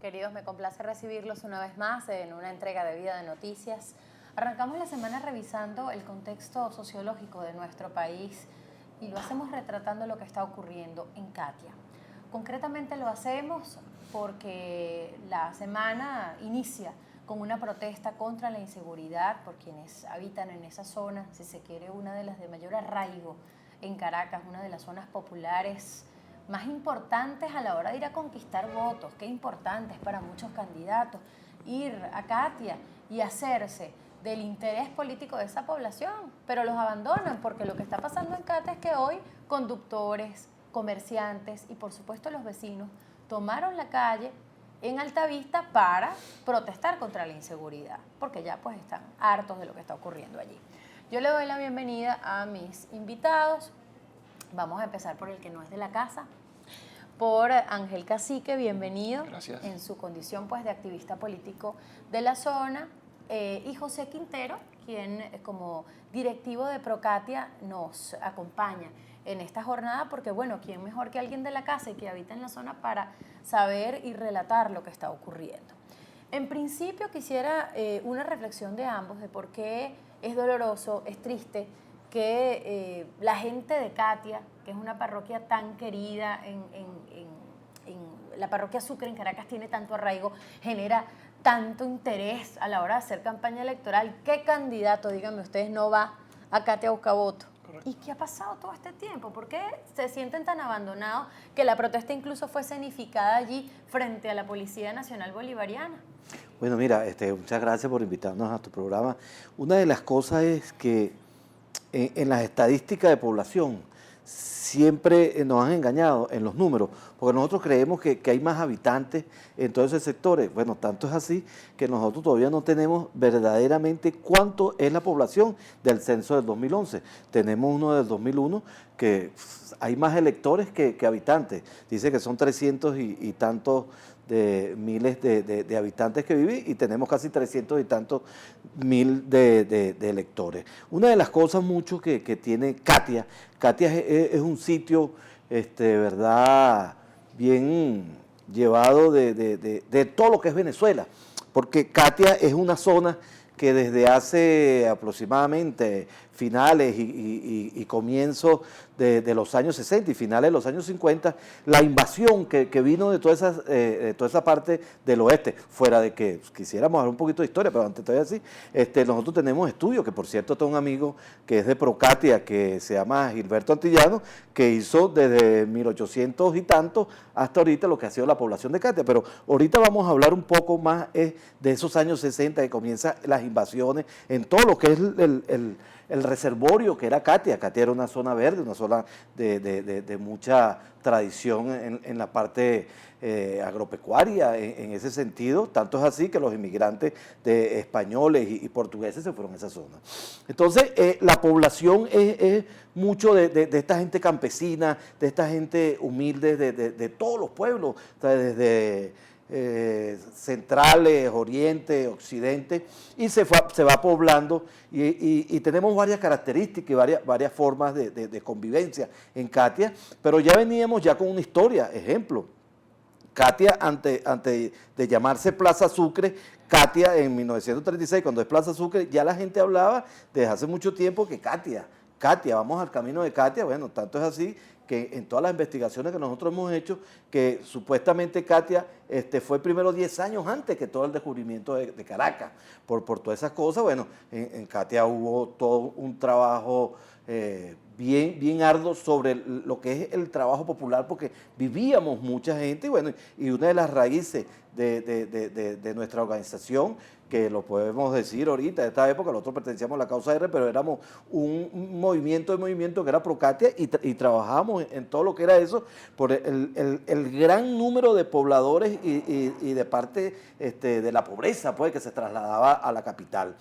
queridos, me complace recibirlos una vez más en una entrega de Vida de Noticias. Arrancamos la semana revisando el contexto sociológico de nuestro país y lo hacemos retratando lo que está ocurriendo en Catia. Concretamente lo hacemos porque la semana inicia con una protesta contra la inseguridad por quienes habitan en esa zona, si se quiere, una de las de mayor arraigo en Caracas, una de las zonas populares más importantes a la hora de ir a conquistar votos. Qué importante es para muchos candidatos ir a Catia y hacerse del interés político de esa población, pero los abandonan porque lo que está pasando en Catia es que hoy conductores, comerciantes y por supuesto los vecinos tomaron la calle en Altavista para protestar contra la inseguridad, porque ya pues están hartos de lo que está ocurriendo allí. Yo le doy la bienvenida a mis invitados. Vamos a empezar por el que no es de la casa, por Ángel Cacique, bienvenido. Gracias. En su condición pues de activista político de la zona, y José Quintero, quien como directivo de Procatia nos acompaña en esta jornada, porque bueno, ¿quién mejor que alguien de la casa y que habita en la zona para saber y relatar lo que está ocurriendo? En principio quisiera una reflexión de ambos de por qué es doloroso, es triste que la gente de Catia, que es una parroquia tan querida en la parroquia Sucre en Caracas, tiene tanto arraigo, genera tanto interés a la hora de hacer campaña electoral. ¿Qué candidato, díganme ustedes, no va a Catia a buscar voto? ¿Y qué ha pasado todo este tiempo? ¿Por qué se sienten tan abandonados que la protesta incluso fue escenificada allí frente a la Policía Nacional Bolivariana? Bueno, mira, muchas gracias por invitarnos a tu programa. Una de las cosas es que en las estadísticas de población siempre nos han engañado en los números, porque nosotros creemos que hay más habitantes en todos esos sectores. Bueno, tanto es así que nosotros todavía no tenemos verdaderamente cuánto es la población del censo del 2011. Tenemos uno del 2001 que hay más electores que habitantes. Dice que son 300 y tantos de miles de habitantes que viven y tenemos casi 300 y tantos mil de electores. Una de las cosas mucho que tiene Catia es un sitio, verdad, bien llevado de todo lo que es Venezuela, porque Catia es una zona que desde hace aproximadamente finales y comienzos de los años 60 y finales de los años 50, la invasión que vino de toda esa parte del oeste, fuera de que quisiéramos hablar un poquito de historia, pero antes todavía así, nosotros tenemos estudios, que por cierto tengo un amigo que es de Procatia, que se llama Gilberto Antillano, que hizo desde 1800 y tanto hasta ahorita lo que ha sido la población de Catia, pero ahorita vamos a hablar un poco más de esos años 60 que comienzan las invasiones en todo lo que es el reservorio que era Catia. Catia era una zona verde, una zona de mucha tradición en la parte agropecuaria, en ese sentido. Tanto es así que los inmigrantes españoles y portugueses se fueron a esa zona. Entonces, la población es mucho de esta gente campesina, de esta gente humilde, de todos los pueblos, o sea, desde centrales, oriente, occidente, y se va poblando y tenemos varias características y varias formas de convivencia en Catia, pero ya veníamos ya con una historia. Ejemplo, Catia antes de llamarse Plaza Sucre, Catia en 1936, cuando es Plaza Sucre, ya la gente hablaba desde hace mucho tiempo que Catia, vamos al camino de Catia. Bueno, tanto es así que en todas las investigaciones que nosotros hemos hecho, que supuestamente Catia fue primero 10 años antes que todo el descubrimiento de Caracas. Por todas esas cosas, bueno, en Catia hubo todo un trabajo bien arduo sobre lo que es el trabajo popular, porque vivíamos mucha gente, y bueno, y una de las raíces de nuestra organización, que lo podemos decir ahorita, de esta época, nosotros pertenecíamos a la causa R, pero éramos un movimiento que era Procatia y trabajábamos en todo lo que era eso, por el gran número de pobladores y de parte de la pobreza, pues, que se trasladaba a la capital.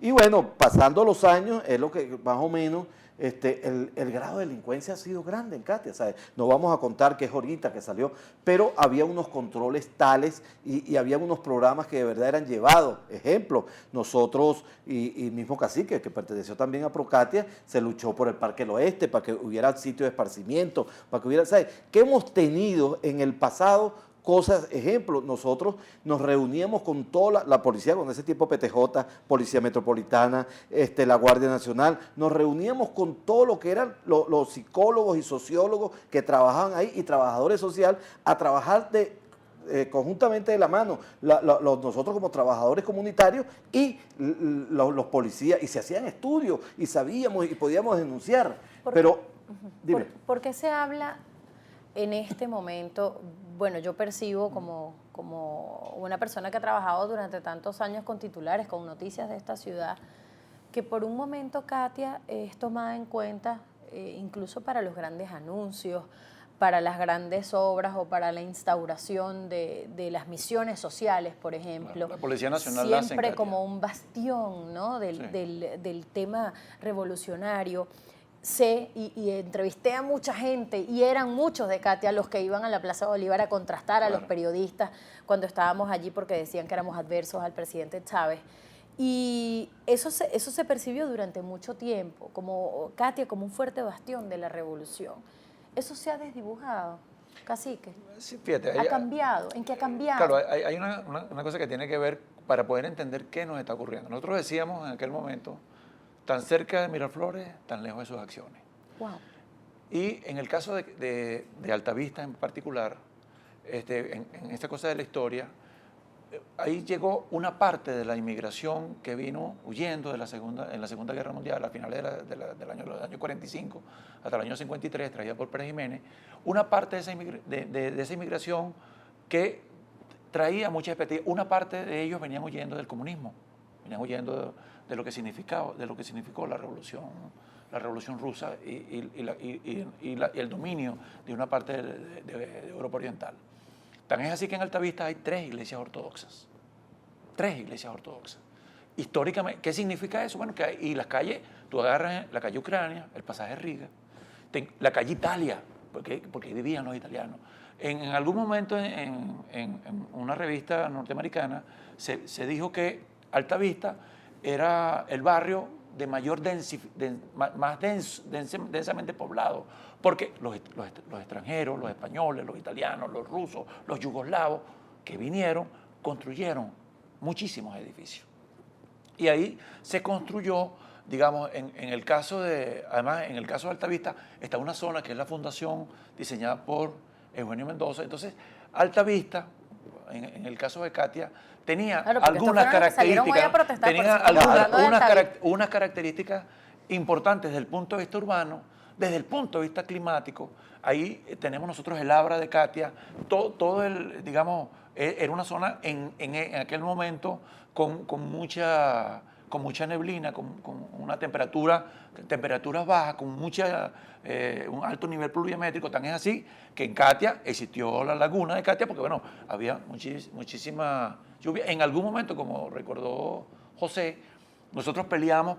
Y bueno, pasando los años, es lo que más o menos el grado de delincuencia ha sido grande en Catia, ¿sabes? No vamos a contar que es ahorita que salió, pero había unos controles tales y había unos programas que de verdad eran llevados. Ejemplo, nosotros y mismo Cacique, que perteneció también a Procatia, se luchó por el Parque del Oeste, para que hubiera sitios de esparcimiento, para que hubiera, ¿sabes? ¿Qué hemos tenido en el pasado cosas, ejemplo, nosotros nos reuníamos con toda la policía, con ese tipo PTJ, Policía Metropolitana, la Guardia Nacional, nos reuníamos con todo lo que eran los psicólogos y sociólogos que trabajaban ahí y trabajadores sociales a trabajar conjuntamente de la mano, nosotros como trabajadores comunitarios y los policías, y se hacían estudios y sabíamos y podíamos denunciar. Pero, dime. ¿Por qué se habla en este momento? Bueno, yo percibo como una persona que ha trabajado durante tantos años con titulares, con noticias de esta ciudad, que por un momento Katia es tomada en cuenta incluso para los grandes anuncios, para las grandes obras o para la instauración de las misiones sociales, por ejemplo. La Policía Nacional siempre como un bastión, ¿no? del tema revolucionario. Sé y entrevisté a mucha gente y eran muchos de Katia los que iban a la Plaza Bolívar a contrastar a los periodistas cuando estábamos allí porque decían que éramos adversos al presidente Chávez. Y eso se percibió durante mucho tiempo, como Katia como un fuerte bastión de la revolución. ¿Eso se ha desdibujado, Cacique? Sí, fíjate. ¿Ha cambiado? ¿En qué ha cambiado? Claro, hay una cosa que tiene que ver para poder entender qué nos está ocurriendo. Nosotros decíamos en aquel momento, tan cerca de Miraflores, tan lejos de sus acciones. Wow. Y en el caso de Altavista en particular, en esta cosa de la historia, ahí llegó una parte de la inmigración que vino huyendo en la Segunda Guerra Mundial, a finales del año 45 hasta el año 53, traída por Pérez Jiménez, una parte de esa inmigración que traía mucha expectativa. Una parte de ellos venían huyendo del comunismo, venían huyendo de lo que significó la revolución rusa y el dominio de una parte de Europa Oriental. Tan es así que en Altavista hay 3 iglesias ortodoxas. 3 iglesias ortodoxas. Históricamente, ¿qué significa eso? Bueno, y las calles, tú agarras la calle Ucrania, el pasaje Riga, la calle Italia, porque ahí vivían los italianos. En algún momento en una revista norteamericana se dijo que Altavista era el barrio de mayor más densamente poblado, porque los extranjeros, los españoles, los italianos, los rusos, los yugoslavos que vinieron, construyeron muchísimos edificios. Y ahí se construyó, digamos, en el caso de Altavista, está una zona que es la fundación diseñada por Eugenio Mendoza. Entonces, Altavista, en el caso de Katia, tenía algunas características importantes desde el punto de vista urbano, desde el punto de vista climático. Ahí tenemos nosotros el Abra de Katia, digamos, era una zona en aquel momento con mucha neblina, con una temperaturas bajas, con un alto nivel pluviométrico. Tan es así que en Katia existió la laguna de Katia, porque bueno, había muchísima lluvia. En algún momento, como recordó José, nosotros peleamos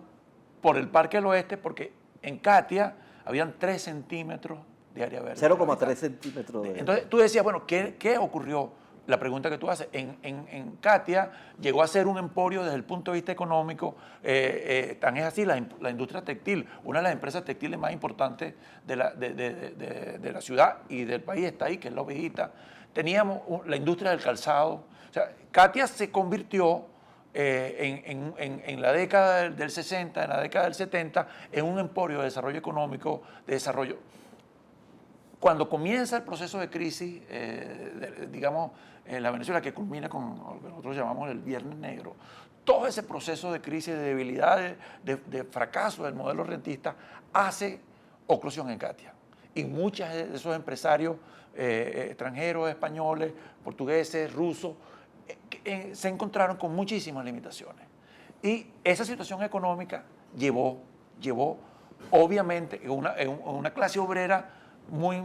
por el Parque del Oeste porque en Katia habían 3 centímetros de área verde. 0,3 centímetros. Entonces tú decías, bueno, ¿qué ocurrió? La pregunta que tú haces, en Katia llegó a ser un emporio desde el punto de vista económico, tan es así, la industria textil, una de las empresas textiles más importantes de la ciudad y del país está ahí, que es La Ovejita. Teníamos la industria del calzado. O sea, Katia se convirtió en la década del 60, en la década del 70, en un emporio de desarrollo económico, de desarrollo. Cuando comienza el proceso de crisis, digamos, en la Venezuela, que culmina con lo que nosotros llamamos el Viernes Negro, todo ese proceso de crisis, de debilidad, de fracaso del modelo rentista, hace oclusión en Katia. Y muchos de esos empresarios extranjeros, españoles, portugueses, rusos, se encontraron con muchísimas limitaciones. Y esa situación económica llevó obviamente, una clase obrera muy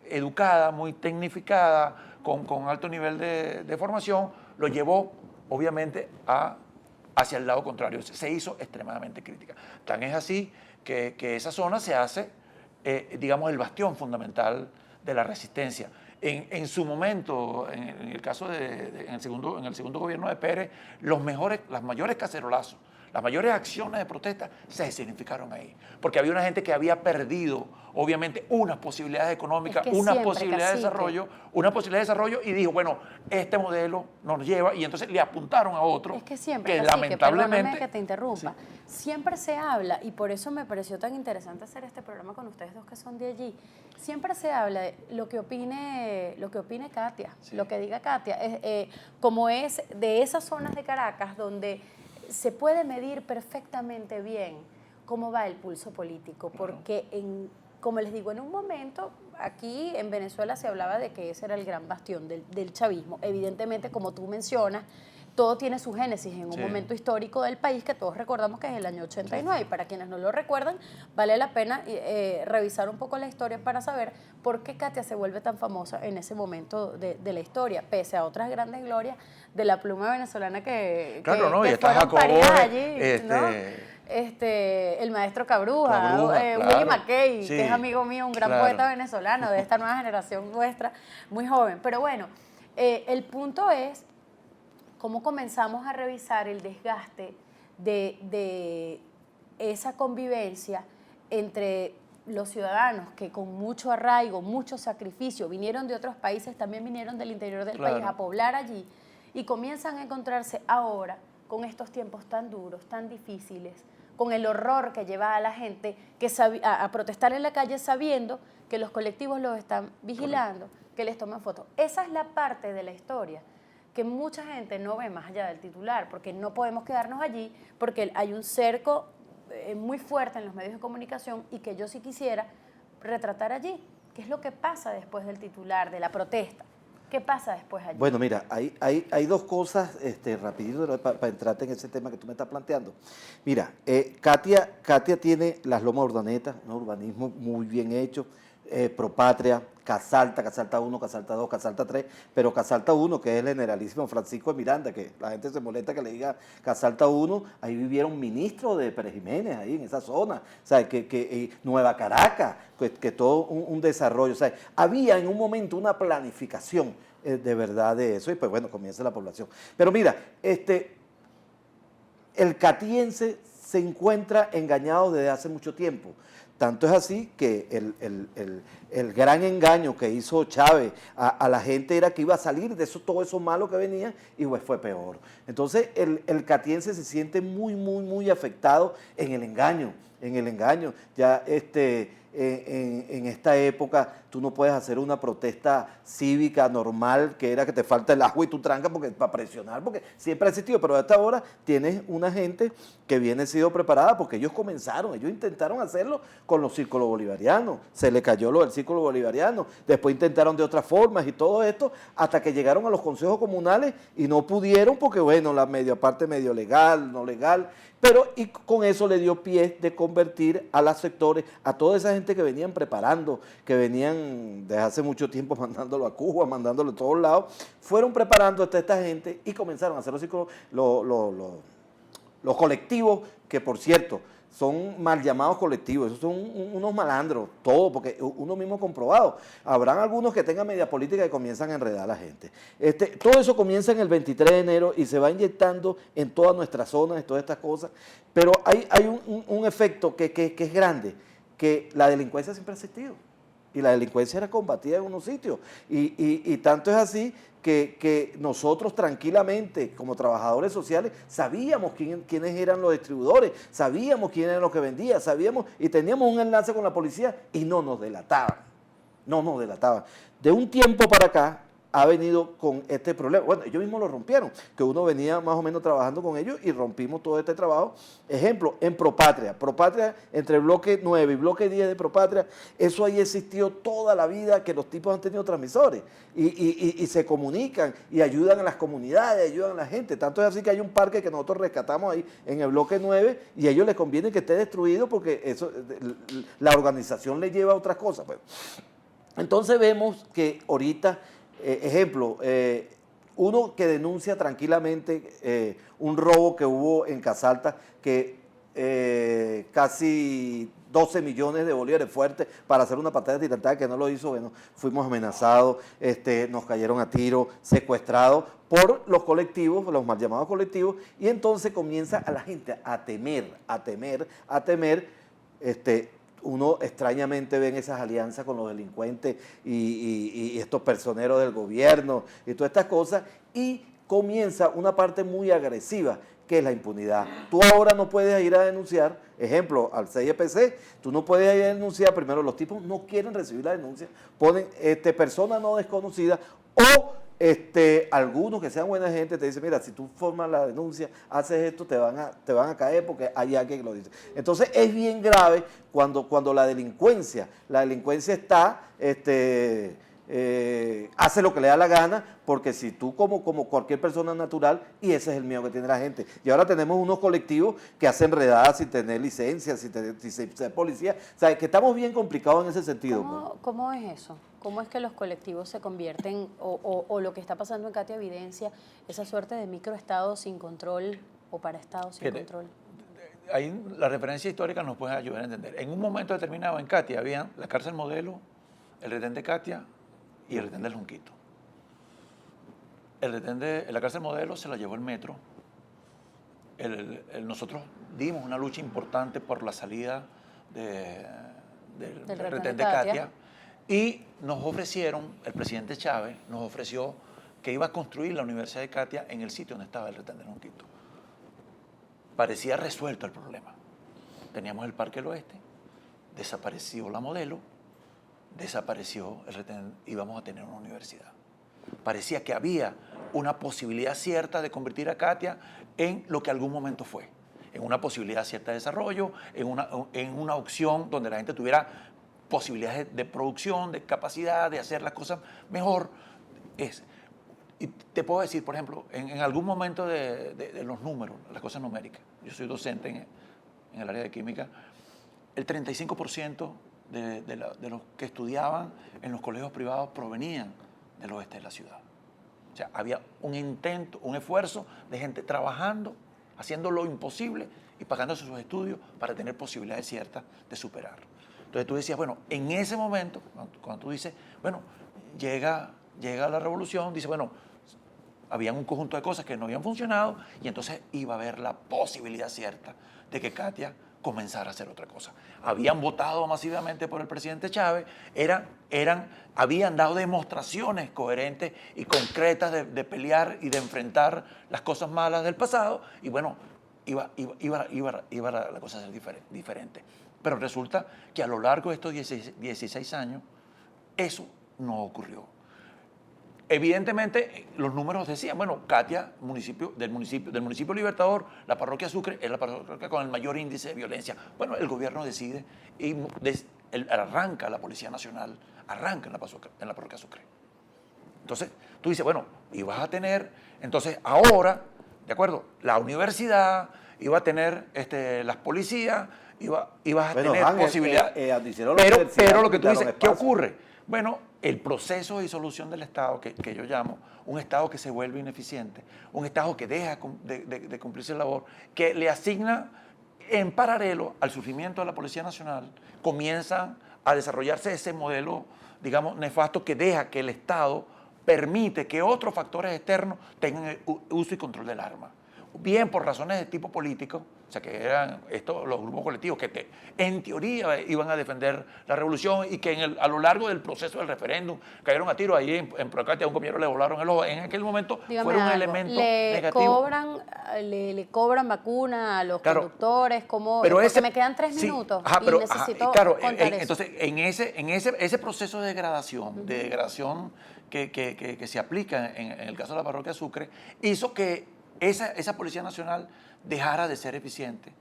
educada, muy tecnificada, con alto nivel de formación, lo llevó obviamente hacia el lado contrario. Se hizo extremadamente crítica. Tan es así que esa zona se hace, digamos, el bastión fundamental de la resistencia. En su momento, en el caso en el segundo gobierno de Pérez, las mayores cacerolazos, las mayores acciones de protesta se significaron ahí, porque había una gente que había perdido, obviamente, unas posibilidades económicas, una posibilidad de desarrollo, y dijo, bueno, este modelo nos lleva, y entonces le apuntaron a otro. Es que siempre, que cacique, lamentablemente... perdóname que te interrumpa, siempre se habla, y por eso me pareció tan interesante hacer este programa con ustedes dos que son de allí, siempre se habla de lo que opine Katia, lo que diga Katia, como es de esas zonas de Caracas donde se puede medir perfectamente bien cómo va el pulso político, porque como les digo, en un momento aquí en Venezuela se hablaba de que ese era el gran bastión del chavismo. Evidentemente, como tú mencionas, todo tiene su génesis en un momento histórico del país que todos recordamos que es el año 89. Y para quienes no lo recuerdan, vale la pena revisar un poco la historia para saber por qué Katia se vuelve tan famosa en ese momento de la historia, pese a otras grandes glorias de la pluma venezolana que fueron paridas allí, ¿no? El maestro Cabruja, Willy McKay, que es amigo mío, un gran poeta venezolano de esta nueva generación nuestra, muy joven. Pero bueno, el punto es cómo comenzamos a revisar el desgaste de esa convivencia entre los ciudadanos que con mucho arraigo, mucho sacrificio, vinieron de otros países, también vinieron del interior del país a poblar allí, y comienzan a encontrarse ahora con estos tiempos tan duros, tan difíciles, con el horror que lleva a la gente a protestar en la calle sabiendo que los colectivos los están vigilando, que les toman fotos. Esa es la parte de la historia que mucha gente no ve más allá del titular, porque no podemos quedarnos allí, porque hay un cerco muy fuerte en los medios de comunicación y que yo sí quisiera retratar allí. ¿Qué es lo que pasa después del titular, de la protesta? ¿Qué pasa después allí? Bueno, mira, hay dos cosas, rapidito, para entrarte en ese tema que tú me estás planteando. Mira, Katia tiene las lomas urdanetas, un urbanismo muy bien hecho, Propatria, Casalta 1, Casalta 2, Casalta 3, pero Casalta 1, que es el generalísimo Francisco de Miranda, que la gente se molesta que le diga Casalta 1, ahí vivieron ministros de Pérez Jiménez, ahí en esa zona, o sea, Nueva Caracas, que todo un desarrollo, o sea, había en un momento una planificación de verdad de eso, y pues bueno, comienza la población. Pero mira, el catiense se encuentra engañado desde hace mucho tiempo. Tanto es así que el gran engaño que hizo Chávez a la gente era que iba a salir de todo eso malo que venía, y pues fue peor. Entonces el catiense se siente muy, muy, muy afectado en el engaño. Ya en esta época tú no puedes hacer una protesta cívica normal, que era que te falta el agua y tú trancas para presionar, porque siempre ha existido, pero a esta hora tienes una gente que viene sido preparada, porque ellos intentaron hacerlo con los círculos bolivarianos, se le cayó lo del círculo bolivariano, después intentaron de otras formas y todo esto, hasta que llegaron a los consejos comunales y no pudieron, porque bueno, la parte medio legal, no legal, pero y con eso le dio pie de convertir a los sectores, a toda esa gente que venían preparando, que venían desde hace mucho tiempo mandándolo a Cuba, mandándolo a todos lados, fueron preparando a esta gente y comenzaron a hacer los colectivos, que por cierto, son mal llamados colectivos, esos son unos malandros, todo, porque uno mismo comprobado. Habrán algunos que tengan media política y comienzan a enredar a la gente. Todo eso comienza en el 23 de enero y se va inyectando en todas nuestras zonas, en todas estas cosas, pero hay un efecto que es grande, que la delincuencia siempre ha existido, y la delincuencia era combatida en unos sitios, y tanto es así que nosotros tranquilamente, como trabajadores sociales, sabíamos quiénes eran los distribuidores, sabíamos quién eran los que vendían, sabíamos, y teníamos un enlace con la policía, y no nos delataban. De un tiempo para acá ha venido con este problema. Bueno, ellos mismos lo rompieron, que uno venía más o menos trabajando con ellos y rompimos todo este trabajo. Ejemplo, en Propatria, entre bloque 9 y bloque 10 de Propatria, eso ahí existió toda la vida, que los tipos han tenido transmisores y se comunican y ayudan a las comunidades, ayudan a la gente. Tanto es así que hay un parque que nosotros rescatamos ahí en el bloque 9 y a ellos les conviene que esté destruido porque eso, la organización les lleva a otras cosas. Pues. Entonces vemos que ahorita... ejemplo, uno que denuncia tranquilamente un robo que hubo en Casalta, que casi 12 millones de bolívares fuertes para hacer una pantalla tirantada que no lo hizo. Bueno, fuimos amenazados, nos cayeron a tiro, secuestrados por los colectivos, los mal llamados colectivos, y entonces comienza a la gente a temer. Uno extrañamente ve esas alianzas con los delincuentes y estos personeros del gobierno y todas estas cosas, y comienza una parte muy agresiva, que es la impunidad. Tú ahora no puedes ir a denunciar, ejemplo, al CIEPC, tú no puedes ir a denunciar, primero los tipos no quieren recibir la denuncia, ponen persona no desconocida, o algunos que sean buena gente te dicen, mira, si tú formas la denuncia, haces esto, te van a caer porque hay alguien que lo dice. Entonces es bien grave cuando la delincuencia está, hace lo que le da la gana, porque si tú como cualquier persona natural, y ese es el miedo que tiene la gente. Y ahora tenemos unos colectivos que hacen redadas sin tener licencia, sin ser policía. O sea, que estamos bien complicados en ese sentido. ¿Cómo es eso? ¿Cómo es que los colectivos se convierten, o lo que está pasando en Katia evidencia, esa suerte de microestado sin control o paraestado sin control? Ahí la referencia histórica nos puede ayudar a entender. En un momento determinado en Katia había la cárcel Modelo, el retén de Katia y el retén del Junquito. El retén de la cárcel Modelo se la llevó el metro. Nosotros dimos una lucha importante por la salida del retén de Katia. Y nos ofrecieron, el presidente Chávez nos ofreció que iba a construir la Universidad de Katia en el sitio donde estaba el retén del Junquito. Parecía resuelto el problema. Teníamos el Parque del Oeste, desapareció la Modelo, desapareció el retén, íbamos a tener una universidad. Parecía que había una posibilidad cierta de convertir a Katia en lo que algún momento fue, en una posibilidad cierta de desarrollo, en una opción donde la gente tuviera posibilidades de producción, de capacidad de hacer las cosas mejor. Y te puedo decir, por ejemplo, en algún momento de los números, las cosas numéricas, yo soy docente en el área de química, el 35% de los que estudiaban en los colegios privados provenían del oeste de la ciudad. O sea, había un intento, un esfuerzo de gente trabajando, haciendo lo imposible y pagándose sus estudios para tener posibilidades ciertas de superar. Entonces tú decías, bueno, en ese momento, cuando tú dices, bueno, llega la revolución, dice, bueno, había un conjunto de cosas que no habían funcionado y entonces iba a haber la posibilidad cierta de que Katia comenzara a hacer otra cosa. Habían votado masivamente por el presidente Chávez, habían dado demostraciones coherentes y concretas de pelear y de enfrentar las cosas malas del pasado y bueno, iba la cosa a ser diferente. Pero resulta que a lo largo de estos 16 años, eso no ocurrió. Evidentemente, los números decían, bueno, Katia, del municipio Libertador, la parroquia Sucre es la parroquia con el mayor índice de violencia. Bueno, el gobierno decide y arranca la Policía Nacional, arranca en la parroquia Sucre. Entonces, tú dices, bueno, y vas a tener, entonces ahora, ¿de acuerdo? La universidad, iba a tener las policías, ibas a tener posibilidad. Pero lo que tú dices, ¿qué ocurre? Bueno, el proceso de disolución del Estado, que yo llamo un Estado que se vuelve ineficiente, un Estado que deja de cumplir su labor, que le asigna en paralelo al surgimiento de la Policía Nacional, comienza a desarrollarse ese modelo, digamos, nefasto que deja que el Estado permite que otros factores externos tengan el uso y control del arma. Bien por razones de tipo político, o sea que eran los grupos colectivos que en teoría iban a defender la revolución y que a lo largo del proceso del referéndum cayeron a tiro ahí en Procatia, a un compañero le volaron el ojo. En aquel momento fueron un elemento negativo. ¿Le cobran vacuna a los conductores? ¿Cómo? Porque me quedan 3 minutos y necesito contar eso. Entonces, en ese proceso de degradación, que se aplica en el caso de la parroquia Sucre, hizo que esa Policía Nacional dejara de ser eficiente,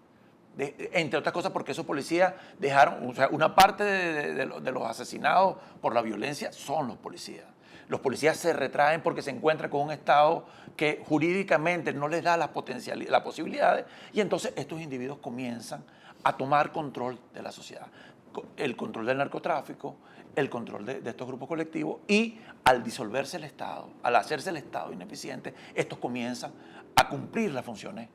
entre otras cosas porque esos policías dejaron, o sea, una parte de los asesinados por la violencia son los policías. Los policías se retraen porque se encuentran con un Estado que jurídicamente no les da las posibilidades y entonces estos individuos comienzan a tomar control de la sociedad. El control del narcotráfico, el control de estos grupos colectivos, y al disolverse el Estado, al hacerse el Estado ineficiente, estos comienzan a cumplir las funciones.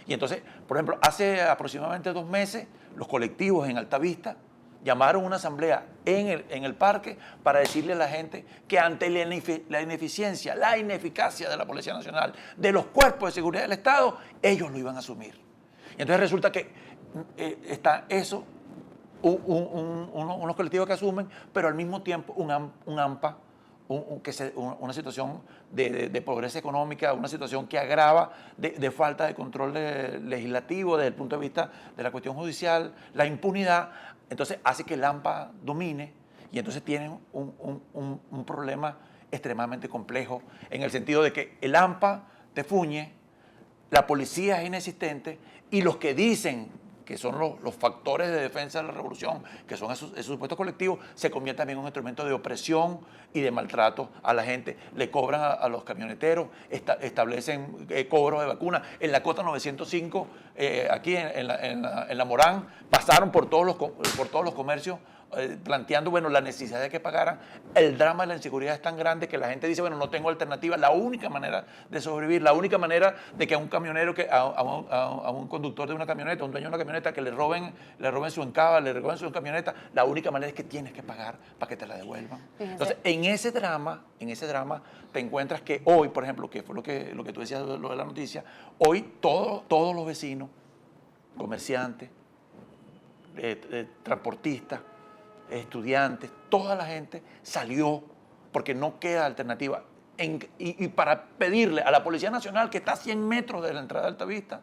Y entonces, por ejemplo, hace aproximadamente 2 meses, los colectivos en Altavista llamaron a una asamblea en el parque para decirle a la gente que ante la ineficiencia, la ineficacia de la Policía Nacional, de los cuerpos de seguridad del Estado, ellos lo iban a asumir. Y entonces resulta que está eso, unos colectivos que asumen, pero al mismo tiempo un AMPA, una situación de pobreza económica, una situación que agrava de falta de control legislativo desde el punto de vista de la cuestión judicial, la impunidad. Entonces hace que el AMPA domine, y entonces tienen un problema extremadamente complejo, en el sentido de que el AMPA te fuñe, la policía es inexistente, y los que dicen que son los factores de defensa de la revolución, que son esos supuestos colectivos, se convierten también en un instrumento de opresión y de maltrato a la gente. Le cobran a los camioneteros, establecen cobros de vacunas. En la cota 905, aquí en la Morán, pasaron por todos los comercios planteando, bueno, la necesidad de que pagaran. El drama de la inseguridad es tan grande que la gente dice, bueno, no tengo alternativa. La única manera de sobrevivir, la única manera de que a un camionero, a un conductor de una camioneta, a un dueño de una camioneta, que le roben su encaba, le roben su camioneta, la única manera es que tienes que pagar para que te la devuelvan. Entonces, en ese drama te encuentras que hoy, por ejemplo, que fue lo que tú decías, lo de la noticia, hoy todos los vecinos, comerciantes, transportistas, estudiantes, toda la gente salió porque no queda alternativa. Y para pedirle a la Policía Nacional, que está a 100 metros de la entrada de Altavista,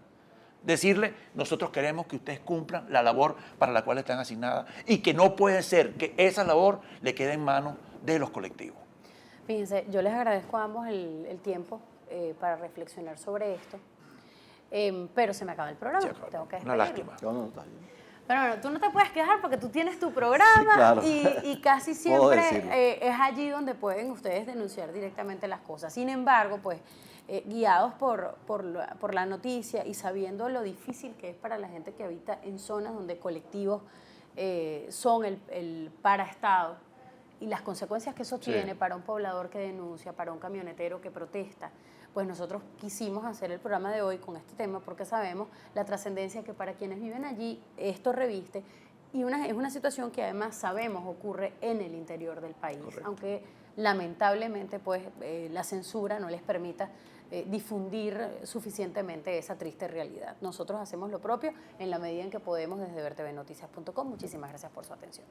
decirle, nosotros queremos que ustedes cumplan la labor para la cual están asignadas, y que no puede ser que esa labor le quede en manos de los colectivos. Fíjense, yo les agradezco a ambos el tiempo para reflexionar sobre esto, pero se me acaba el programa. Sí, Tengo que una lástima. Pero bueno, tú no te puedes quejar porque tú tienes tu programa, Sí, claro. y casi siempre es allí donde pueden ustedes denunciar directamente las cosas. Sin embargo, pues guiados por la noticia y sabiendo lo difícil que es para la gente que habita en zonas donde colectivos son el paraestado, y las consecuencias que eso tiene para un poblador que denuncia, para un camionetero que protesta, pues nosotros quisimos hacer el programa de hoy con este tema porque sabemos la trascendencia que para quienes viven allí esto reviste, y es una situación que además sabemos ocurre en el interior del país. Correcto. Aunque lamentablemente pues la censura no les permita difundir suficientemente esa triste realidad. Nosotros hacemos lo propio en la medida en que podemos desde vertvnoticias.com. Muchísimas gracias por su atención.